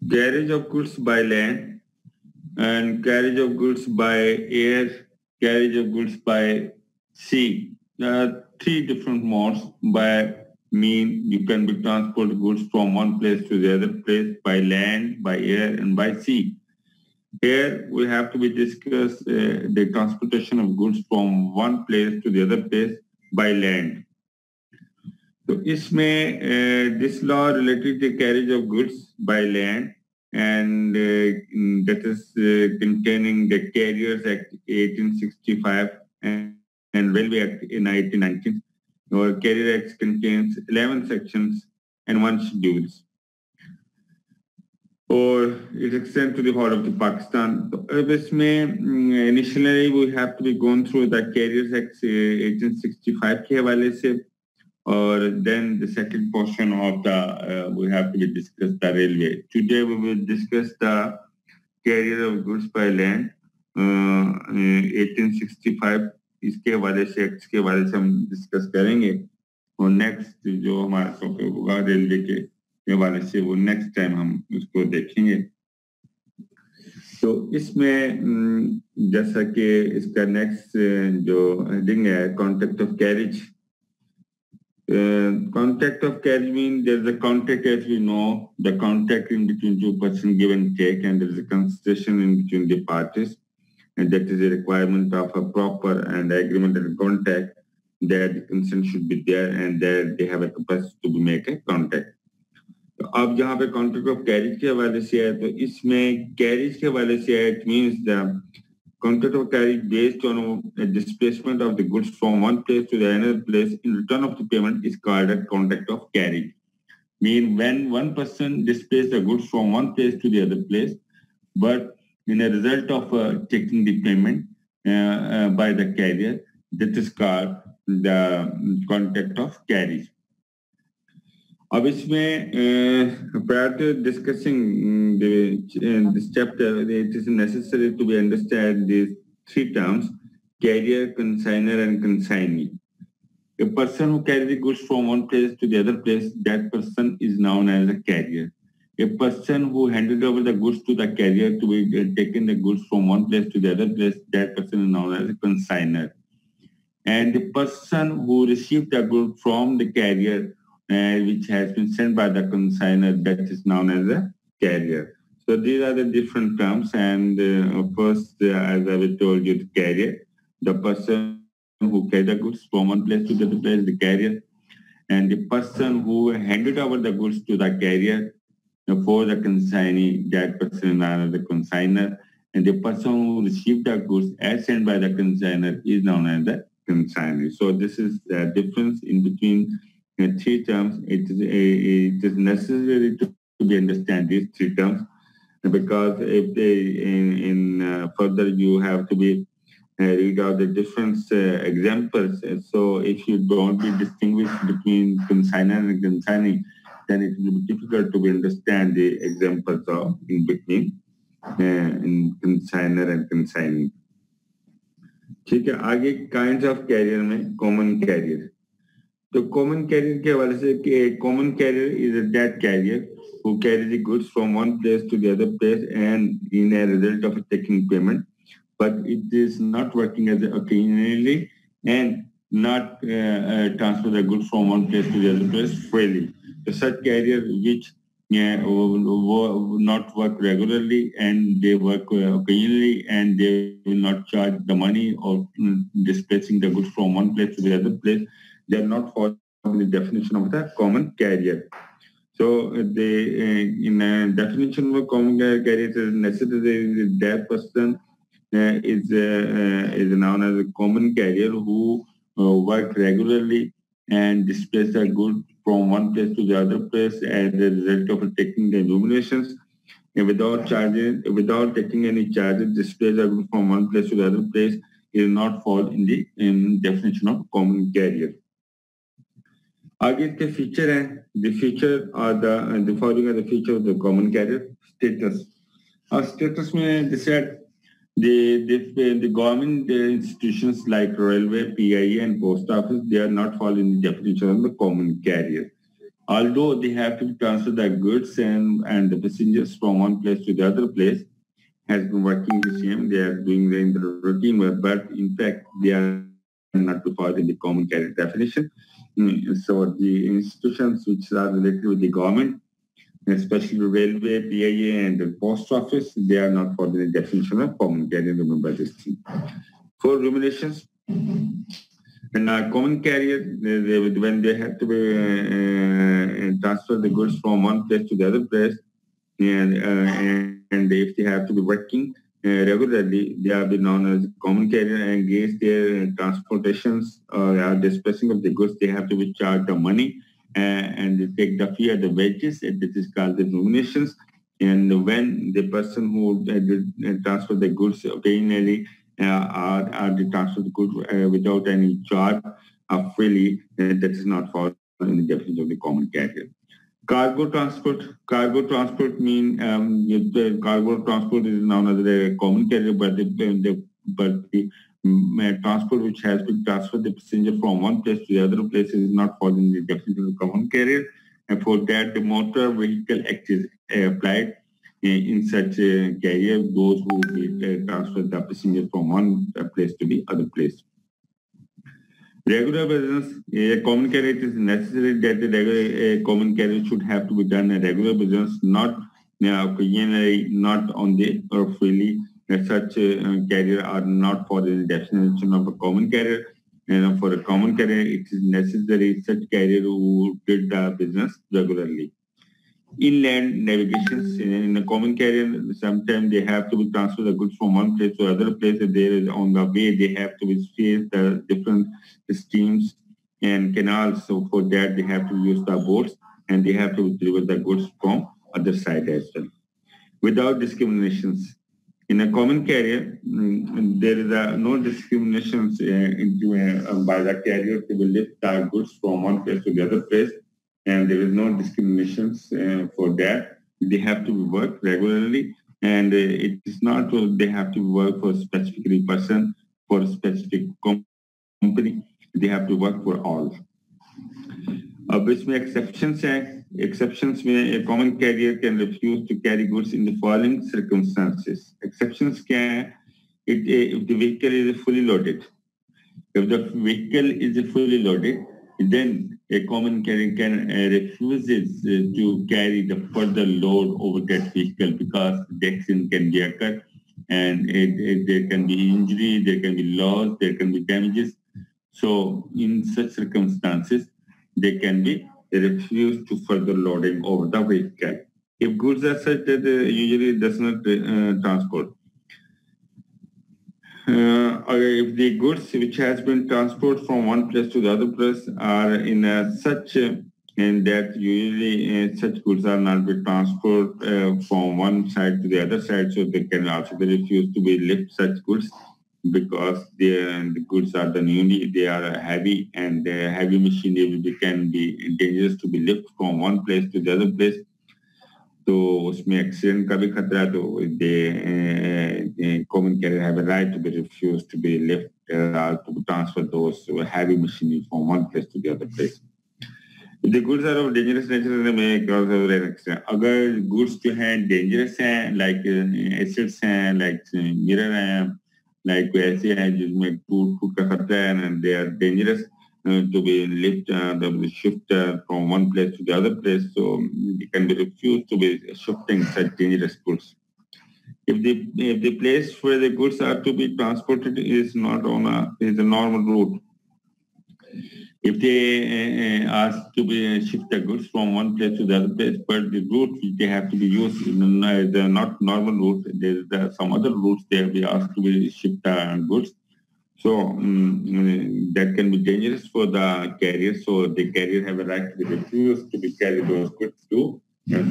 carriage of goods by land and carriage of goods by air, carriage of goods by sea. There are three different modes by mean you can be transport goods from one place to the other place by land, by air, and by sea. Here we have to be discuss the transportation of goods from one place to the other place by land. तो इसमें this law related to carriage of goods by land and that is containing the Carriers Act 1865 and Railway Act in 1919. Our Carrier Act contains 11 sections and 1 schedules. Or it extends to the whole of the Pakistan. Initially we have to be going through the Carriers Act 1865 के हवाले से, or then the second portion of the we have to be discuss the railway. Today we will discuss the carrier of goods by land 1865 इसके हवाले से act के हवाले से हम डिस्कस करेंगे और नेक्स्ट जो हमारा टॉपिक होगा रेलवे के हवाले से वो नेक्स्ट टाइम हम उसको देखेंगे. तो इसमें जैसा कि इसका नेक्स्ट जो हेडिंग है contract of carriage. Contract of carriage means there is a contract, as we know, the contract in between two persons give and take, and there is a consideration in between the parties, and that is a requirement of a proper and agreement and contract that the consent should be there and that they have a capacity to make a contract. तो अब जहाँ पे contract of carriage के हवाले से है तो इसमें कैरिज के हवाले से है it means the contract of carriage based on a displacement of the goods from one place to the another place in return of the payment is called a contract of carriage. Mean when one person displaces the goods from one place to the other place, but in a result of taking the payment by the carrier, that is called the contract of carriage. अब इसमें prior to discussing this chapter, it is necessary to be understand these three terms: carrier, consigner, and consignee. A person who carries the goods from one place to the other place, that person is known as a carrier. A person who handed over the goods to the carrier to be taken the goods from one place to the other place, that person is known as a consigner. And the person who received the goods from the carrier which has been sent by the consigner, that is known as a carrier. So these are the different terms. And first, as I told you, the carrier, the person who carried the goods from one place to the other place, the carrier, and the person who handed over the goods to the carrier for the consignee, that person is known as the consigner, and the person who received the goods as sent by the consigner is known as the consignee. So this is the difference in between three terms. It is necessary to be understand these three terms because if they in further you have to be read out the different examples. So if you don't be distinguish between consigner and consignee, then it will be difficult to be understand the examples of in between in consigner and consignee. ठीक है, आगे kinds of carrier में common carrier. तो common carrier के हवाले से कि common carrier is a that carrier who carry the goods from one place to the other place and in a result of taking payment, but it is not working as occasionally and not transfer the goods from one place to the other place freely. So such carrier which not work regularly and they work occasionally and they will not charge the money or displacing the goods from one place to the other place, they are not fall in the definition of the common carrier. So the in a definition of a common carrier, it is necessary that person is known as a common carrier who work regularly and displace the goods from one place to the other place as a result of taking the illuminations and without taking any charges, displace the goods from one place to the other place will not fall in the definition of common carrier. आगे इसके feature हैं. The feature are the following are the feature of the common carrier. Status. Our status में they said the government institutions like railway, PIE, and post office, they are not fall in the definition of the common carrier. Although they have to transfer the goods and the passengers from one place to the other place, has been working the same. They are doing the routine work, but in fact, they are not following the common carrier definition. So the institutions which are related with the government, especially railway, PIA, and the post office, they are not following the definition of common carrier. Remember this thing. For ruminations, and common carrier, when they have to transfer the goods from one place to the other place, and if they have to be working regularly, they are be known as common carrier, and against their transportations or dispatching of the goods, they have to be charged the money and they take the fee at the wages, and this is called the nominations. And when the person who transfer the goods occasionally are they transfer the goods without any charge freely, that is not followed in the definition of the common carrier. Cargo transport mean the cargo transport is known as a common carrier, but the transport which has been transferred the passenger from one place to the other place is not following the definition of the common carrier, and for that the Motor Vehicle Act is applied in such a carrier, those who transfer the passenger from one place to the other place. Regular business, a common carrier, it is necessary that a common carrier should have to be done a regular business, not occasionally, not on the or freely. Such carrier are not for the definition of a common carrier. And for a common carrier, it is necessary such carrier who did the business regularly. Inland navigations in a common carrier, sometimes they have to be transfer the goods from one place to other place. There is on the way they have to face the different streams and canals. So for that they have to use the boats and they have to deliver the goods from other side as well. Without discriminations. In a common carrier, there is no discriminations by the carrier to lift the goods from one place to the other place. And there is no discriminations for that. They have to work regularly, and it is not they have to work for a specific person, for a specific company. They have to work for all. Which may exceptions हैं. Exceptions में a common carrier can refuse to carry goods in the following circumstances. Exceptions क्या है? If the vehicle is fully loaded. If the vehicle is fully loaded, then a common carrier can refuses to carry the further load over that vehicle because the accident can be occurred and there can be injury, there can be loss, there can be damages. So in such circumstances, they can be refused to further loading over the vehicle. If goods are such that usually it does not transport. If the goods which has been transported from one place to the other place are in such and that usually such goods are not be transported from one side to the other side, so they can also be refused to be lift such goods because the goods are the newly they are heavy and heavy machinery can be dangerous to be lifted from one place to the other place. तो उसमें accident का भी खतरा तो the common carrier have a right to be refused to be left to transfer those heavy machinery from one place to the other place. If the goods are of dangerous nature, they may cause an accident. अगर goods जो हैं dangerous हैं, like acids हैं, like mirror हैं, like ऐसे हैं जिसमें टूट का खतरा है and they are dangerous. To be lifted, shift from one place to the other place, so it can be refused to be shifting such dangerous goods. If the place where the goods are to be transported is not on a normal route, if they ask to be shift the goods from one place to the other place, but the route which they have to be used is not normal route, there some other routes they will be asked to be shift the goods. So that can be dangerous for the carrier. So the carrier have a right to be refused to be carry those goods to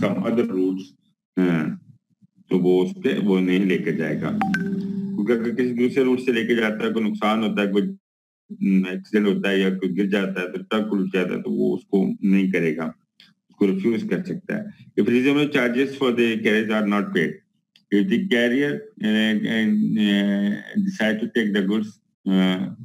some other routes. तो वो उस पे वो नहीं लेके जाएगा. क्योंकि अगर किसी दूसरे रूट से लेके जाता है, कोई नुकसान होता है, कोई एक्सीडेंट होता है या कोई गिर जाता है, तो ट्रक उलट जाता है, तो वो उसको नहीं करेगा, उसको रिफ्यूज कर सकता है. If reasonable charges for the carriage are not paid, if the carrier decide to take the goods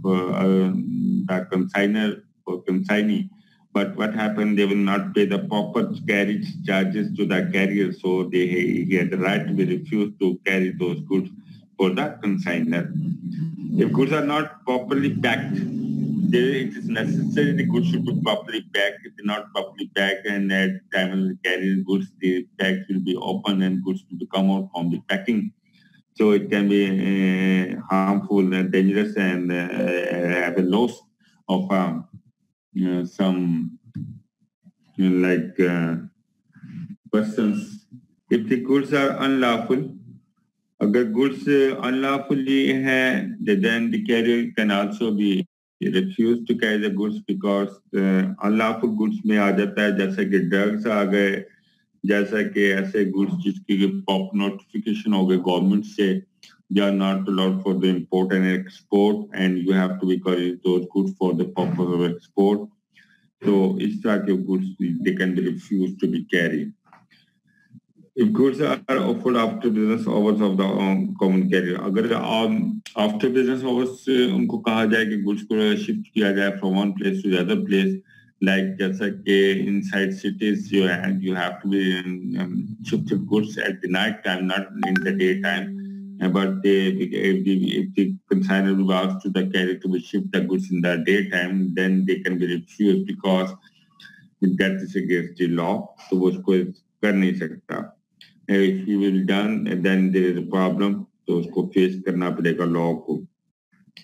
for the consignor or consignee But what happened, they will not pay the proper carriage charges to the carrier, so he had the right to be refused to carry those goods for the consignor. If goods are not properly packed, it is necessary the goods should be properly packed. If they're not properly packed and at the time of the carrier goods, the packs will be open and goods will come out from the packing. So it can be harmful and dangerous and have a loss of some like persons. If the goods are unlawful, अगर goods unlawfully है, then the carrier can also be refused to carry the goods because unlawful goods में आ जाता है जैसे कि drugs आ गए, जैसा कि ऐसे goods जिसकी pop notification हो गए government से, they are not allowed for the import and export, and you have to be carrying those goods for the purpose of export. So इस तरह के goods they can be refused to be carried. If goods are offered after business hours of the common carrier, अगर after business hours उनको कहा जाए कि goods को shift किया जाए from one place to the other place, like जैसा कि inside cities you have to be shifted goods at the night time, not in the daytime. But if the consignor will ask to the carrier to be shift the goods in the daytime, then they can be refused because that is against the law. So वो उसको कर नहीं सकता. If he will done, then there is a problem. So उसको face करना पड़ेगा law को.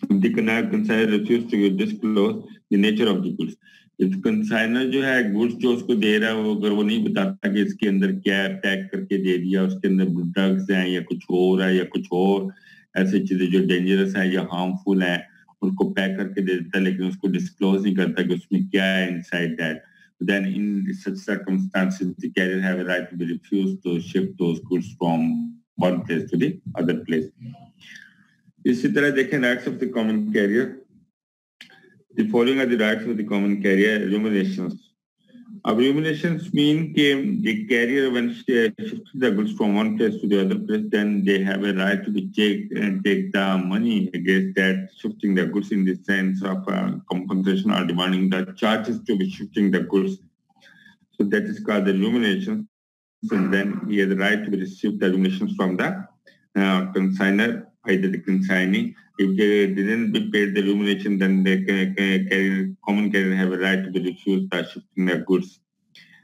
If the consignor refuse to disclose the nature of the goods, if consignor जो है goods जो उसको दे रहा है वो अगर वो नहीं बताता कि इसके अंदर क्या है, पैक करके दे दिया, उसके अंदर ड्रग्स हैं या कुछ और है या कुछ और ऐसी चीजें जो डेंजरस हैं या हार्मफुल हैं, उनको पैक करके दे देता है लेकिन उसको डिस्क्लोज नहीं करता कि उसमें क्या है inside that. Then in such circumstances, the carrier have a right to be refused to ship those goods from one place to the other place. इसी तरह देखें rights of the common carrier. The following are the rights of the common carrier. Ruminations. Ruminations mean that the carrier when shifting the goods from one place to the other place, then they have a right to be checked and take the money against that shifting the goods in the sense of compensation or demanding the charges to be shifting the goods. So that is called the rumination. And then he has the right to receive the ruminations from the consignor, either the consignee. If they didn't be paid the rumination, then the common carrier have a right to be refused by shifting the goods.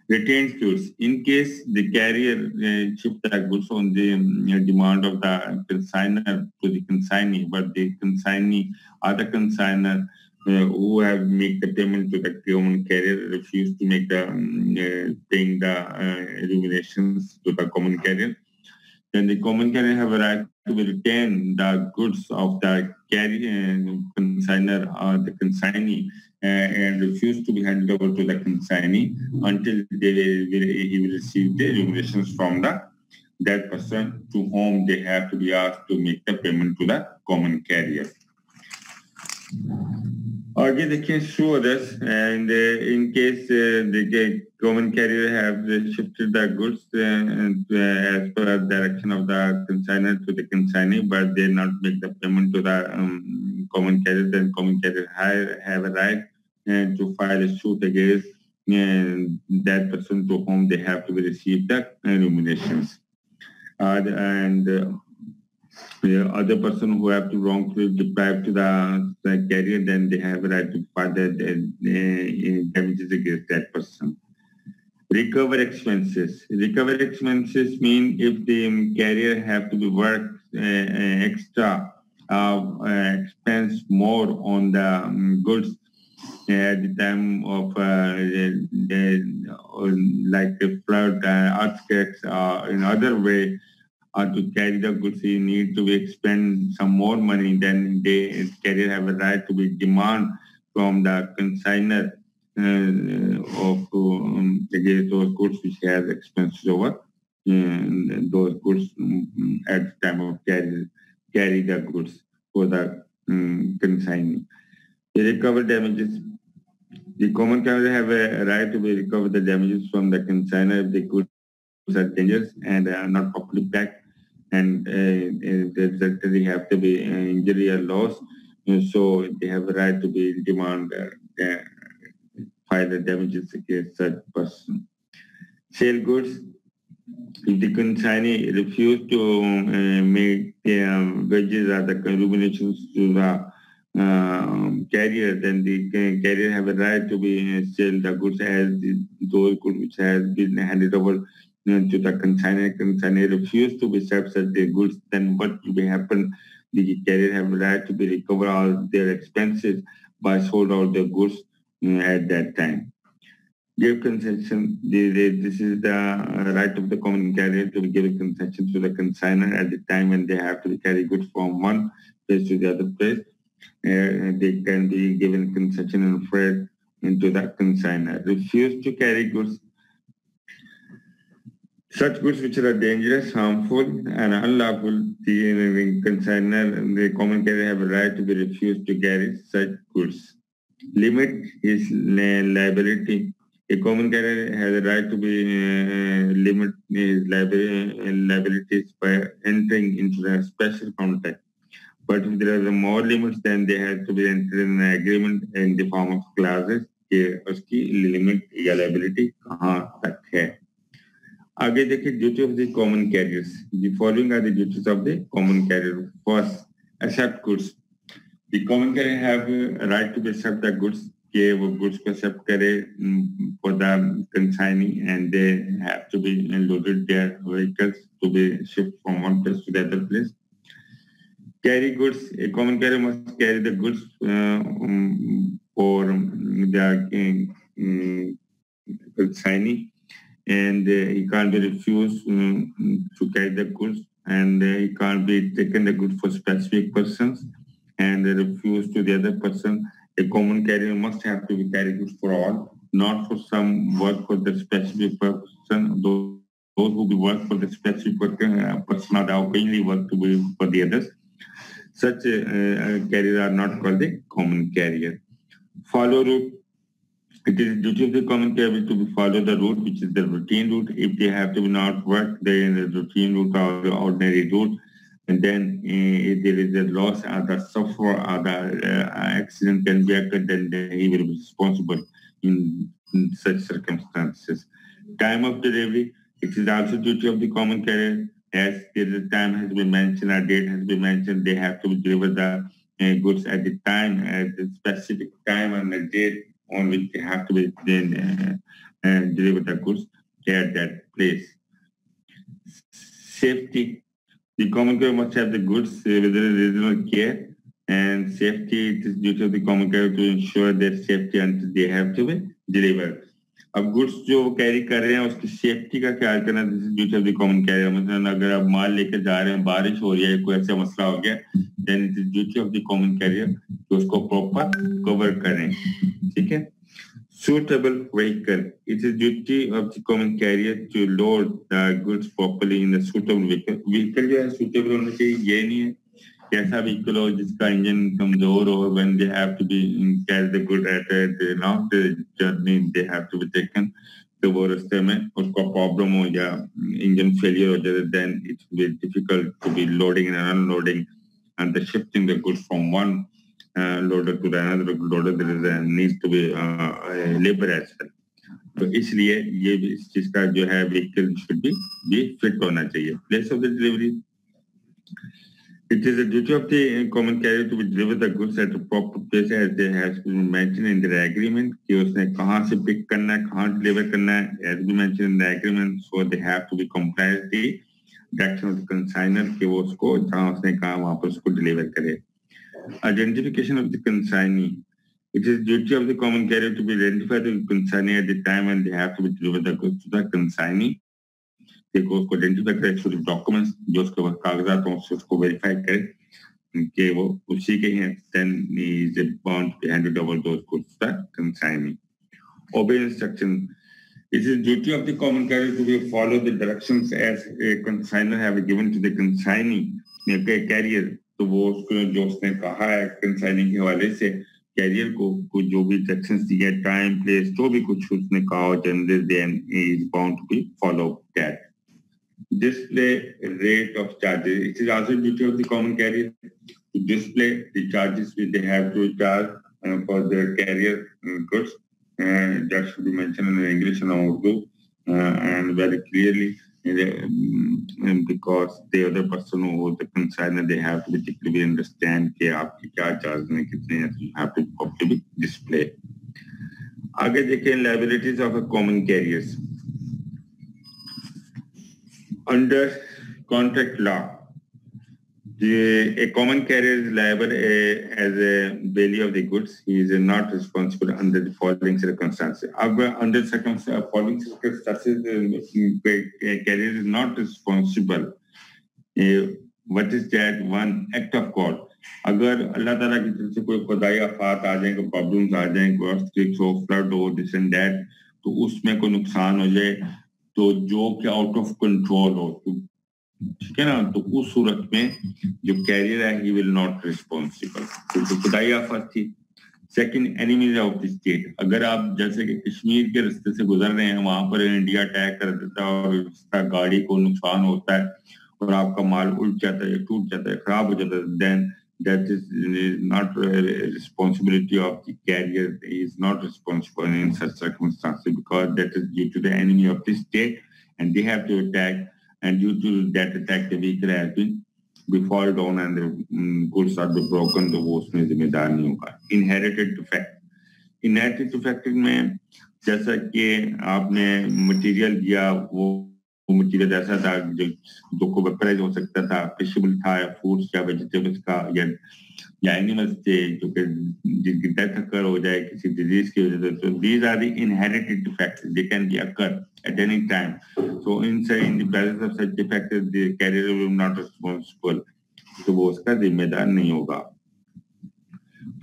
Retained goods. In case the carrier shift the goods on the demand of the consignor to the consignee, but the consignee or the consignor who have make the payment to the common carrier refuse to make the paying the ruminations to the common carrier, then the common carrier have a right to retain the goods of the carrier consignor or the consignee and refuse to be handed over to the consignee until he will receive the ruminations from that person to whom they have to be asked to make the payment to the common carrier. Again, they can show this, and in case the common carrier have shifted the goods as per direction of the consignor to the consignee, but they not make the payment to the common carrier, then common carrier have a right to file a suit against that person to whom they have to be received the ruminations. The other person who have to wrongfully deprive to the carrier, then they have a right to file the damages against that person. Recover expenses. Recover expenses mean if the carrier have to be worked extra expense more on the goods at the time of like the flood, earthquakes, in other way, or to carry the goods, you need to expend some more money. Then the carrier have a right to be demand from the consignor of those goods which has expenses over those goods at the time of carry the goods for the consignee. The recover damages. The common carrier have a right to be recover the damages from the consignor if the goods are dangerous and are not properly packed, and they have to be injury or loss. So they have a right to be demand file by the damages against such person. Sale goods. If the consignee refuse to make the wages or the remunerations to the carrier, then the carrier have a right to be sell the goods as those goods which has been handed over to the consignee. Consignee refuse to be such the goods, then what will happen? The carrier have a right to be recover all their expenses by sold out the goods at that time. Give concession. This is the right of the common carrier to give a concession to the consignor at the time when they have to carry goods from one place to the other place. They can be given concession and freight into the consignor. Refuse to carry goods. Such goods which are dangerous, harmful, and unlawful, the consignor and the common carrier have a right to be refused to carry such goods. Limit his liability. A common carrier has a right to be limit his liabilities by entering into a special contract. But if there are more limits, then they have to be entered in an agreement in the form of clauses कि उसकी limit या liability कहाँ तक है. आगे देखिए duty of the common carriers. The following are the duties of the common carrier. First, accept goods. The common carrier have a right to accept the goods. कि वो goods को accept करे for the consignee, and they have to be loaded their vehicles to be shipped from one place to the other place. Carry goods. A common carrier must carry the goods for the consignee, and he can't be refused to carry the goods, and he can't be taken the goods for specific persons and refused to the other person. A common carrier must have to be carry goods for all, not for some work for the specific person. Those who be work for the specific person are openly work to be for the others. Such carriers are not called the common carrier. Follow route. It is duty of the common carrier to follow the route, which is the routine route. If they have to be not work, they in the routine route or the ordinary route, and then if there is a loss or the suffer or the accident can be occurred, then he will be responsible in such circumstances. Time of delivery. It is also duty of the common carrier. As the time has been mentioned, a date has been mentioned, they have to deliver the goods at the time, at the specific time and the date on which they have to be then deliver the goods at that place. Safety. The common carrier must have the goods with reasonable care and safety. It is duty of the common carrier to ensure their safety until they have to be delivered. अब goods जो carry कर रहे हैं उसकी safety का ख्याल करना this is duty of the common career. मतलब अगर आप माल लेकर जा रहे हैं, बारिश हो रही है, कोई ऐसा मसला हो गया, then it is duty of the common carrier कि उसको प्रॉपर कवर करें. ठीक है. Suitable vehicle. It is duty of the common carrier to load the goods properly in the suitable vehicle. Vehicle जो है suitable होना चाहिए, ये नहीं है कैसा व्हीकल हो जिसका इंजन कमजोर हो. when they have to be carry the good at the long journey they have to be taken, तो वो रास्ते में उसको प्रॉब्लम हो या इंजन फेलियर हो जाए, then it will be difficult to be loading and unloading and the shifting the goods from one loader to the another loader. There is a need to be labor as well. तो इसलिए ये इस चीज का जो है vehicle should be fit होना चाहिए. Place of the delivery. It is a duty of the common carrier to deliver the goods at a proper place as they has been mentioned in the agreement. कि उसने कहाँ से pick करना है, कहाँ deliver करना है, as been mentioned in the agreement. So they have to be compliant the direction of the consignor कि वो उसको जहाँ उसने कहा वहाँ पर उसको deliver करे. Identification of the consignee. It is duty of the common carrier to be identified the consignee at the time when they have to be deliver the goods to the consignee. देखो उसको identify करे through documents जो उसके कागजात हों उसको verify करे कि वो उसी के हैं, then he is bound to hand over those goods to the consignee. Obey instruction. It is duty of the common carrier to be follow the directions as a consignor have given to the consignee. carrier तो वो उसको जो उसने कहा है consignee के हवाले से कैरियर को जो भी डायरेक्शंस दिए, टाइम प्लेस जो भी कुछ उसने कहा, then he is bound to be follow that. Display rate of charges. It is also duty of the common carrier to display the charges which they have to charge for their carrier goods that should be mentioned in English and Urdu and very clearly because the other person who the consignor they have to particularly understand कि आपकी क्या charge में कितने हैं, you have to properly display. आगे देखें liabilities of a common carriers under contract law. A common carrier is liable as a bailee of the goods. He is not responsible under the following circumstances. Under following circumstances, a carrier is not responsible. What is that? One, act of God. अगर अल्लाह ताला की तरफ से कोई खुदाई आफात आ जाए, कोई problems आ जाए, कोई earthquakes हो, फ्लड हो, दिस एंड दैट, तो उसमें कोई नुकसान हो जाए, तो जो कि आउट ऑफ कंट्रोल हो, ठीक है ना, तो उस सूरत में जो कैरियर है ही विल नॉट रिस्पॉन्सिबल. तो खुदाई आफत थी. Second, enemies of the state. अगर आप जैसे कि कश्मीर के रास्ते से गुजर रहे हैं, वहां पर इंडिया अटैक कर देता है और उसका गाड़ी को नुकसान होता है और आपका माल उल्ट जाता है, टूट जाता है, खराब हो जाता है, then that is not a responsibility of the carrier. He is not responsible in such circumstances because that is due to the enemy of the state and they have to attack, and due to that attack the vehicle has been fall down and the goods are be broken, तो वो उसमें जिम्मेदार नहीं होगा. Inherited defect. Inherited defect में जैसा कि आपने मटेरियल दिया, वो मटेरियल ऐसा था जो को वेपराइज हो सकता था, फिशेबल था, या फूड्स या वेजिटेबल्स का या एनिमल्स थे जो कि जिनकी डेथ अकर हो जाए किसी डिजीज की वजह से. तो these are the inherited defects, they can be occur at any time. So in the presence of such defects the carrier will not responsible, तो वो उसका जिम्मेदार नहीं होगा.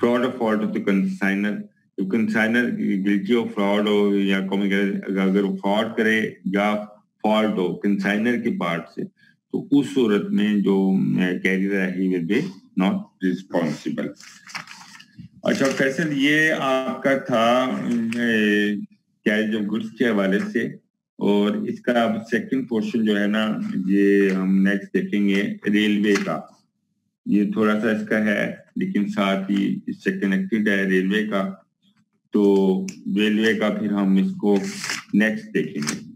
फ्रॉड और fault of the consignor. Consignor guilty of fraud हो या अगर फ्रॉड करे या फॉल्ट हो कंसाइनर के पार्ट से, तो उस सूरत में जो कैरियर है he will be not responsible. अच्छा फैसल, ये आपका था कैरिज ऑफ गुड्स के हवाले से, और इसका अब सेकंड पोर्शन जो है ना, ये हम नेक्स्ट देखेंगे रेलवे का. ये थोड़ा सा इसका है लेकिन साथ ही इससे कनेक्टेड है रेलवे का, तो रेलवे का फिर हम इसको नेक्स्ट देखेंगे.